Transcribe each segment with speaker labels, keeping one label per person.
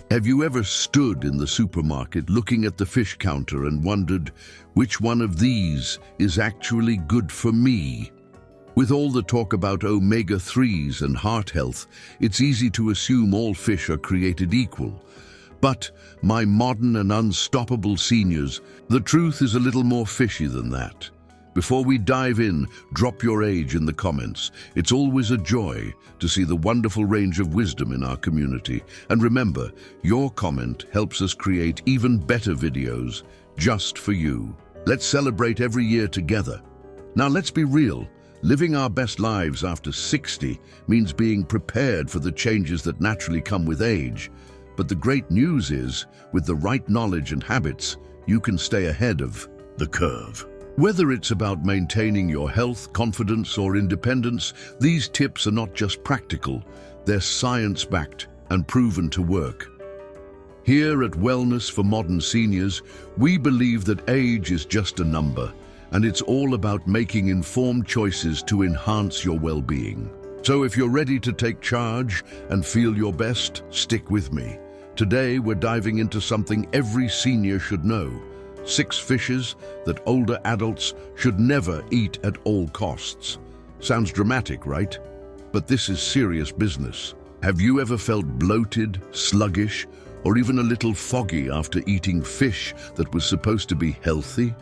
Speaker 1: Have you ever stood in the supermarket looking at the fish counter and wondered which one of these is actually good for me? With all the talk about omega-3s and heart health, it's easy to assume all fish are created equal. But, my modern and unstoppable seniors, the truth is a little more fishy than that. Before we dive in, drop your age in the comments. It's always a joy to see the wonderful range of wisdom in our community. And remember, your comment helps us create even better videos just for you. Let's celebrate every year together. Now let's be real. Living our best lives after 60 means being prepared for the changes that naturally come with age. But the great news is, with the right knowledge and habits, you can stay ahead of the curve. Whether it's about maintaining your health, confidence, or independence, these tips are not just practical, they're science-backed and proven to work. Here at Wellness for Modern Seniors, we believe that age is just a number, and it's all about making informed choices to enhance your well-being. So if you're ready to take charge and feel your best, stick with me. Today, we're diving into something every senior should know: 6 fishes that older adults should never eat at all costs. Sounds dramatic, right? But this is serious business. Have you ever felt bloated, sluggish, or even a little foggy after eating fish that was supposed to be healthy?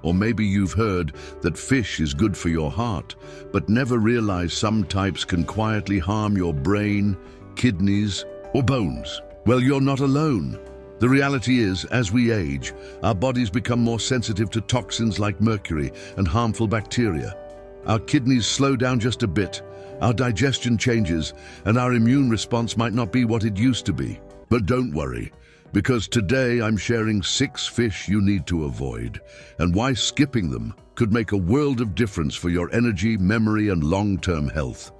Speaker 1: Or maybe you've heard that fish is good for your heart, but never realized some types can quietly harm your brain, kidneys, or bones. Well, you're not alone. The reality is, as we age, our bodies become more sensitive to toxins like mercury and harmful bacteria. Our kidneys slow down just a bit, our digestion changes, and our immune response might not be what it used to be. But don't worry, because today I'm sharing 6 fish you need to avoid, and why skipping them could make a world of difference for your energy, memory, and long-term health.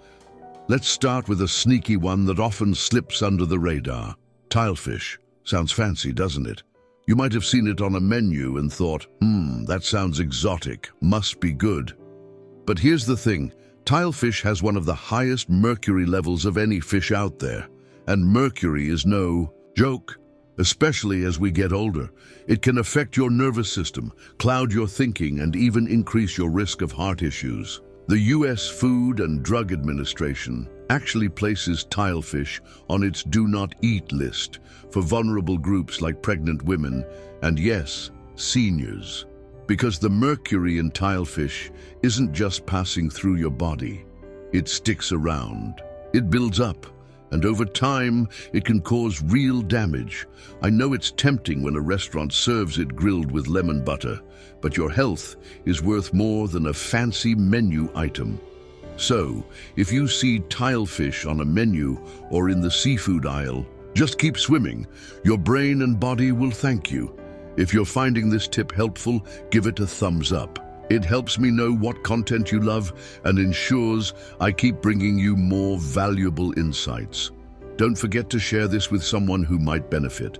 Speaker 1: Let's start with a sneaky one that often slips under the radar: tilefish. Sounds fancy, doesn't it? You might have seen it on a menu and thought, that sounds exotic, must be good. But here's the thing, tilefish has one of the highest mercury levels of any fish out there. And mercury is no joke, especially as we get older. It can affect your nervous system, cloud your thinking, and even increase your risk of heart issues. The U.S. Food and Drug Administration actually places tilefish on its do not eat list for vulnerable groups like pregnant women and, yes, seniors. Because the mercury in tilefish isn't just passing through your body. It sticks around. It builds up. And over time, it can cause real damage. I know it's tempting when a restaurant serves it grilled with lemon butter, but your health is worth more than a fancy menu item. So, if you see tilefish on a menu or in the seafood aisle, just keep swimming. Your brain and body will thank you. If you're finding this tip helpful, give it a thumbs up. It helps me know what content you love and ensures I keep bringing you more valuable insights. Don't forget to share this with someone who might benefit.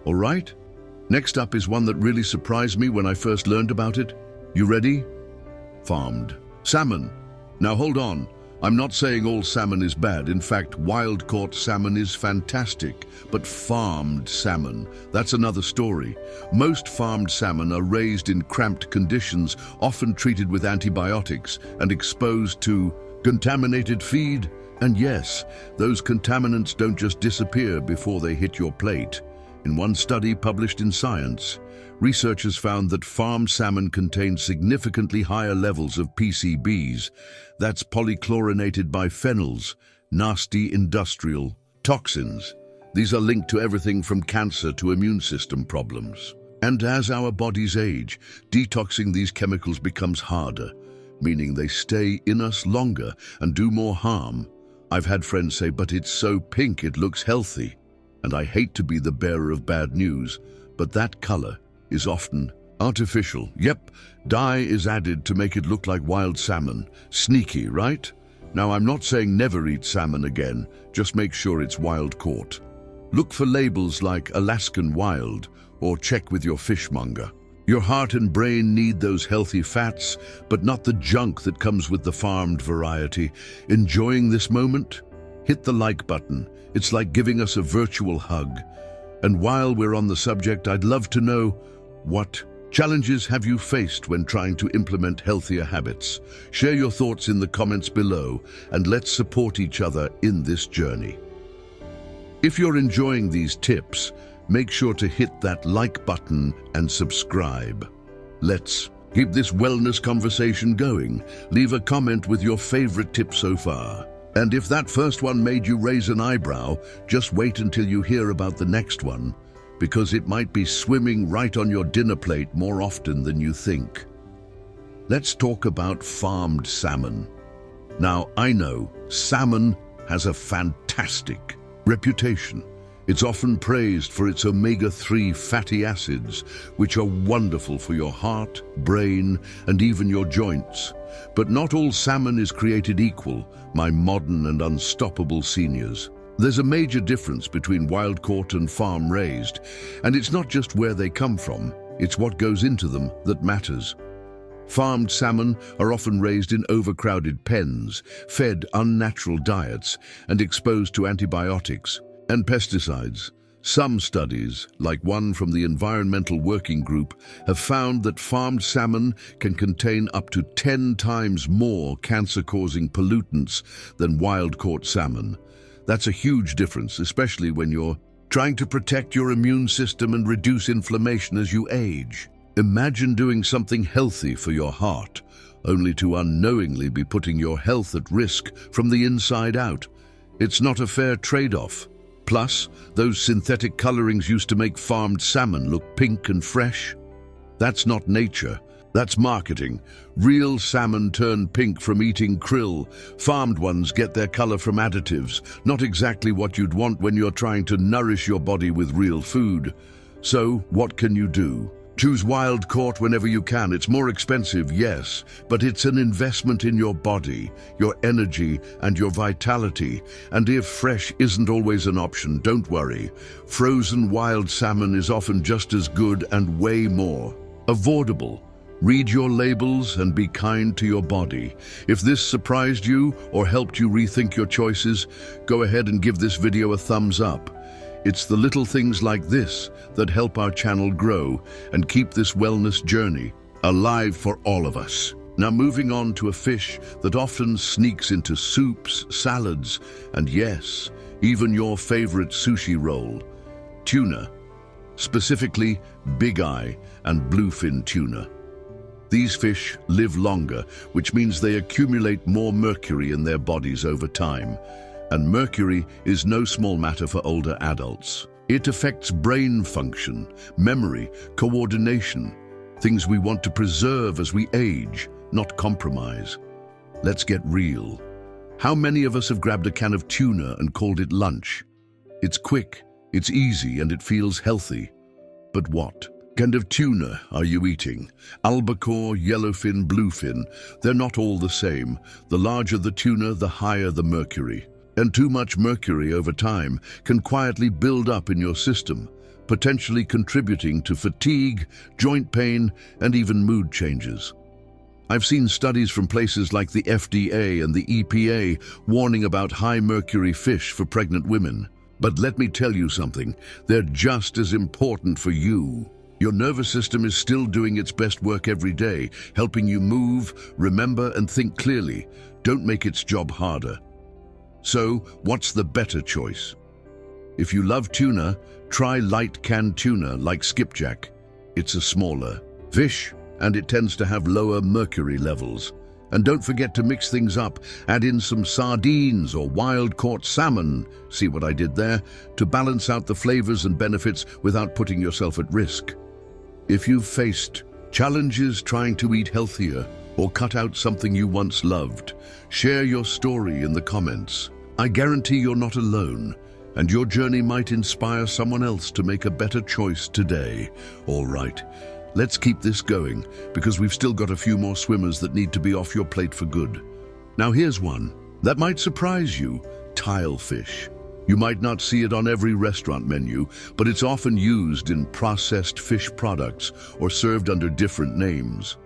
Speaker 1: All right? Next up is one that really surprised me when I first learned about it. You ready? Farmed salmon. Now hold on. I'm not saying all salmon is bad. In fact, wild-caught salmon is fantastic. But farmed salmon, that's another story. Most farmed salmon are raised in cramped conditions, often treated with antibiotics and exposed to contaminated feed. And yes, those contaminants don't just disappear before they hit your plate. In one study published in Science, researchers found that farmed salmon contain significantly higher levels of PCBs, that's polychlorinated biphenyls, nasty industrial toxins. These are linked to everything from cancer to immune system problems. And as our bodies age, detoxing these chemicals becomes harder, meaning they stay in us longer and do more harm. I've had friends say, but it's so pink it looks healthy. And I hate to be the bearer of bad news, but that color is often artificial. Yep, dye is added to make it look like wild salmon. Sneaky, right? Now, I'm not saying never eat salmon again, just make sure it's wild caught. Look for labels like Alaskan Wild or check with your fishmonger. Your heart and brain need those healthy fats, but not the junk that comes with the farmed variety. Enjoying this moment? hit the like button. It's like giving us a virtual hug. And while we're on the subject, I'd love to know, what challenges have you faced when trying to implement healthier habits? Share your thoughts in the comments below, and let's support each other in this journey. If you're enjoying these tips, make sure to hit that like button and subscribe. Let's keep this wellness conversation going. Leave a comment with your favorite tip so far. And if that first one made you raise an eyebrow, just wait until you hear about the next one, because it might be swimming right on your dinner plate more often than you think. Let's talk about farmed salmon. Now, I know salmon has a fantastic reputation. It's often praised for its omega-3 fatty acids, which are wonderful for your heart, brain, and even your joints. But not all salmon is created equal, my modern and unstoppable seniors. There's a major difference between wild-caught and farm-raised, and it's not just where they come from, it's what goes into them that matters. Farmed salmon are often raised in overcrowded pens, fed unnatural diets, and exposed to antibiotics and pesticides. Some studies, like one from the Environmental Working Group, have found that farmed salmon can contain up to 10 times more cancer-causing pollutants than wild-caught salmon. That's a huge difference, especially when you're trying to protect your immune system and reduce inflammation as you age. Imagine doing something healthy for your heart, only to unknowingly be putting your health at risk from the inside out. It's not a fair trade-off. Plus, those synthetic colorings used to make farmed salmon look pink and fresh. That's not nature, that's marketing. Real salmon turn pink from eating krill. Farmed ones get their color from additives, not exactly what you'd want when you're trying to nourish your body with real food. So, what can you do? Choose wild-caught whenever you can. It's more expensive, yes, but it's an investment in your body, your energy, and your vitality. And if fresh isn't always an option, don't worry. Frozen wild salmon is often just as good and way more affordable. Read your labels and be kind to your body. If this surprised you or helped you rethink your choices, go ahead and give this video a thumbs up. It's the little things like this that help our channel grow and keep this wellness journey alive for all of us. Now, moving on to a fish that often sneaks into soups, salads, and yes, even your favorite sushi roll: tuna. Specifically, big eye and bluefin tuna. These fish live longer, which means they accumulate more mercury in their bodies over time. And mercury is no small matter for older adults. It affects brain function, memory, coordination, things we want to preserve as we age, not compromise. Let's get real. How many of us have grabbed a can of tuna and called it lunch? It's quick, it's easy, and it feels healthy. But what kind of tuna are you eating? Albacore, yellowfin, bluefin, they're not all the same. The larger the tuna, the higher the mercury. And too much mercury over time can quietly build up in your system, potentially contributing to fatigue, joint pain, and even mood changes. I've seen studies from places like the FDA and the EPA warning about high mercury fish for pregnant women. But let me tell you something, they're just as important for you. Your nervous system is still doing its best work every day, helping you move, remember, and think clearly. Don't make its job harder. So, what's the better choice? If you love tuna, try light canned tuna like skipjack. It's a smaller fish, and it tends to have lower mercury levels. And don't forget to mix things up. Add in some sardines or wild-caught salmon, see what I did there, to balance out the flavors and benefits without putting yourself at risk. If you've faced challenges trying to eat healthier or cut out something you once loved, share your story in the comments. I guarantee you're not alone, and your journey might inspire someone else to make a better choice today. All right, let's keep this going, because we've still got a few more swimmers that need to be off your plate for good. Now here's one that might surprise you: tilefish. You might not see it on every restaurant menu, but it's often used in processed fish products or served under different names.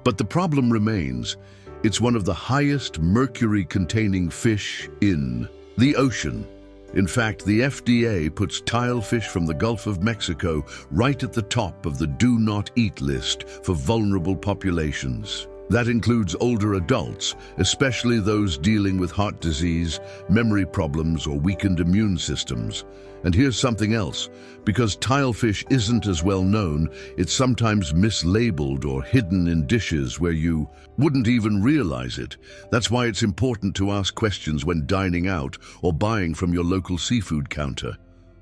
Speaker 1: But the problem remains: it's one of the highest mercury-containing fish in The ocean. In fact, the FDA puts tilefish from the Gulf of Mexico right at the top of the do not eat list for vulnerable populations. That includes older adults, especially those dealing with heart disease, memory problems, or weakened immune systems. And here's something else. Because tilefish isn't as well known, it's sometimes mislabeled or hidden in dishes where you wouldn't even realize it. That's why it's important to ask questions when dining out or buying from your local seafood counter.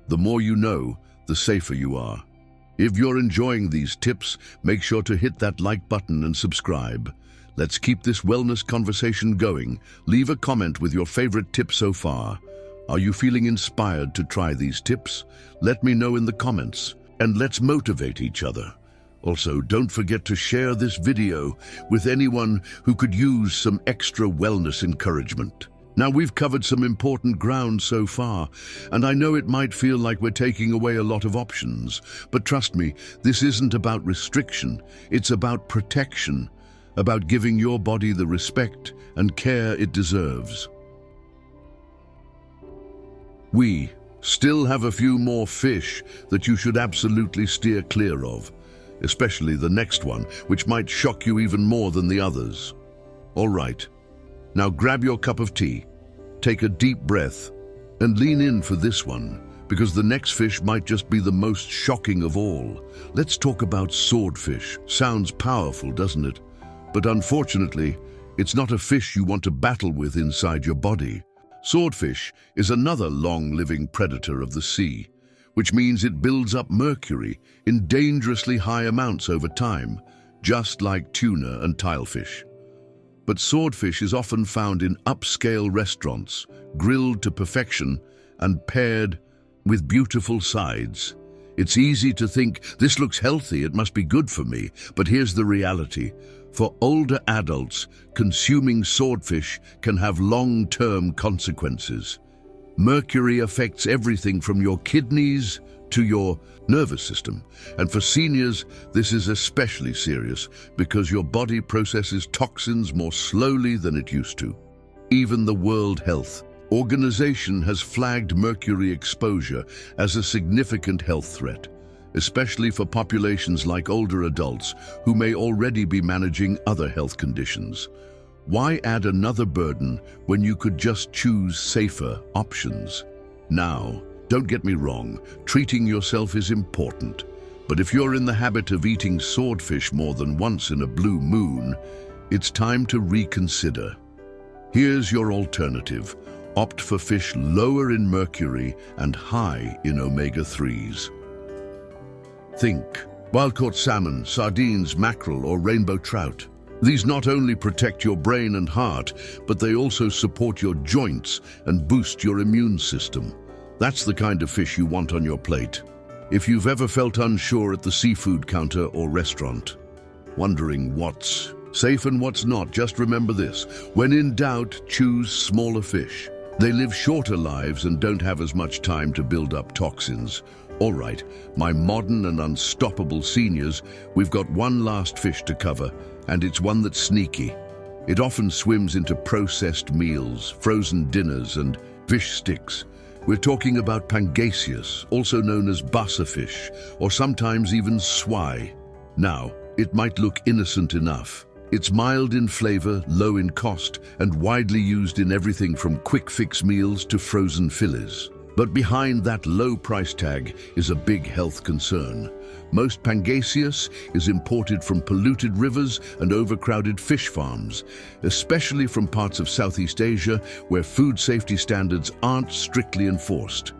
Speaker 1: The more you know, the safer you are. If you're enjoying these tips, make sure to hit that like button and subscribe. Let's keep this wellness conversation going. Leave a comment with your favorite tip so far. Are you feeling inspired to try these tips? Let me know in the comments, and let's motivate each other. Also, don't forget to share this video with anyone who could use some extra wellness encouragement. Now, we've covered some important ground so far, and I know it might feel like we're taking away a lot of options, but trust me, this isn't about restriction, it's about protection, about giving your body the respect and care it deserves. We still have a few more fish that you should absolutely steer clear of, especially the next one, which might shock you even more than the others. All right, now grab your cup of tea, take a deep breath, and lean in for this one, because the next fish might just be the most shocking of all. Let's talk about swordfish. Sounds powerful, doesn't it? But unfortunately, it's not a fish you want to battle with inside your body. Swordfish is another long-living predator of the sea, which means it builds up mercury in dangerously high amounts over time, just like tuna and tilefish. But swordfish is often found in upscale restaurants, grilled to perfection and paired with beautiful sides. It's easy to think, this looks healthy, it must be good for me, but here's the reality. For older adults, consuming swordfish can have long-term consequences. Mercury affects everything from your kidneys to your nervous system. And for seniors, this is especially serious because your body processes toxins more slowly than it used to. Even the World Health Organization has flagged mercury exposure as a significant health threat, especially for populations like older adults who may already be managing other health conditions. Why add another burden when you could just choose safer options? Now, don't get me wrong, treating yourself is important, but if you're in the habit of eating swordfish more than once in a blue moon, it's time to reconsider. Here's your alternative. Opt for fish lower in mercury and high in omega-3s. Think wild-caught salmon, sardines, mackerel, or rainbow trout. These not only protect your brain and heart, but they also support your joints and boost your immune system. That's the kind of fish you want on your plate. If you've ever felt unsure at the seafood counter or restaurant, wondering what's safe and what's not, just remember this. When in doubt, choose smaller fish. They live shorter lives and don't have as much time to build up toxins. All right, my modern and unstoppable seniors, we've got one last fish to cover, and it's one that's sneaky. It often swims into processed meals, frozen dinners, and fish sticks. We're talking about Pangasius, also known as basa fish, or sometimes even swai. Now, it might look innocent enough. It's mild in flavor, low in cost, and widely used in everything from quick fix meals to frozen fillets. But behind that low price tag is a big health concern. Most Pangasius is imported from polluted rivers and overcrowded fish farms, especially from parts of Southeast Asia where food safety standards aren't strictly enforced.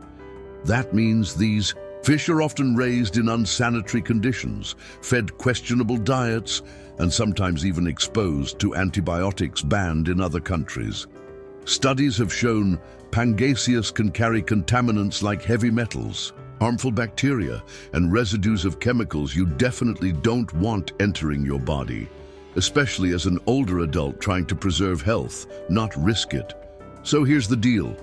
Speaker 1: That means these fish are often raised in unsanitary conditions, fed questionable diets, and sometimes even exposed to antibiotics banned in other countries. Studies have shown Pangasius can carry contaminants like heavy metals, harmful bacteria, and residues of chemicals you definitely don't want entering your body, especially as an older adult trying to preserve health, not risk it. So here's the deal.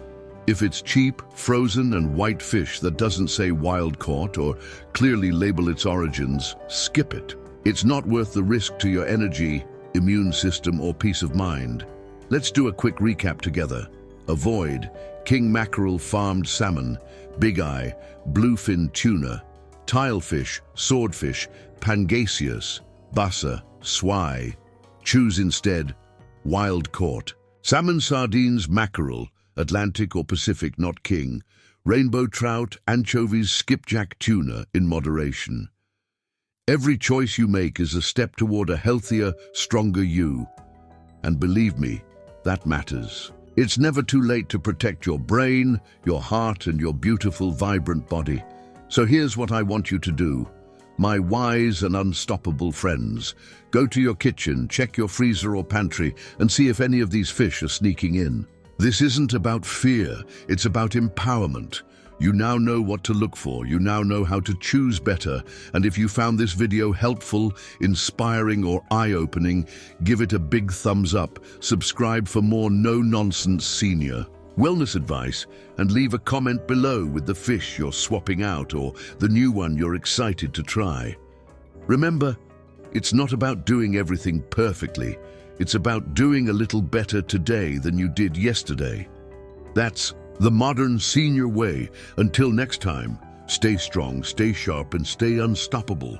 Speaker 1: If it's cheap, frozen, and white fish that doesn't say wild caught or clearly label its origins, skip it. It's not worth the risk to your energy, immune system, or peace of mind. Let's do a quick recap together. Avoid king mackerel, farmed salmon, big eye, bluefin tuna, tilefish, swordfish, pangasius, bassa, swai. Choose instead wild caught. Salmon, sardines, mackerel, Atlantic or Pacific, not king, rainbow trout, anchovies, skipjack tuna in moderation. Every choice you make is a step toward a healthier, stronger you. And believe me, that matters. It's never too late to protect your brain, your heart, and your beautiful, vibrant body. So here's what I want you to do. My wise and unstoppable friends, go to your kitchen, check your freezer or pantry, and see if any of these fish are sneaking in. This isn't about fear, it's about empowerment. You now know what to look for, you now know how to choose better, and if you found this video helpful, inspiring, or eye-opening, give it a big thumbs up, subscribe for more no-nonsense senior wellness advice, and leave a comment below with the fish you're swapping out or the new one you're excited to try. Remember, it's not about doing everything perfectly, it's about doing a little better today than you did yesterday. That's the modern senior way. Until next time, stay strong, stay sharp, and stay unstoppable.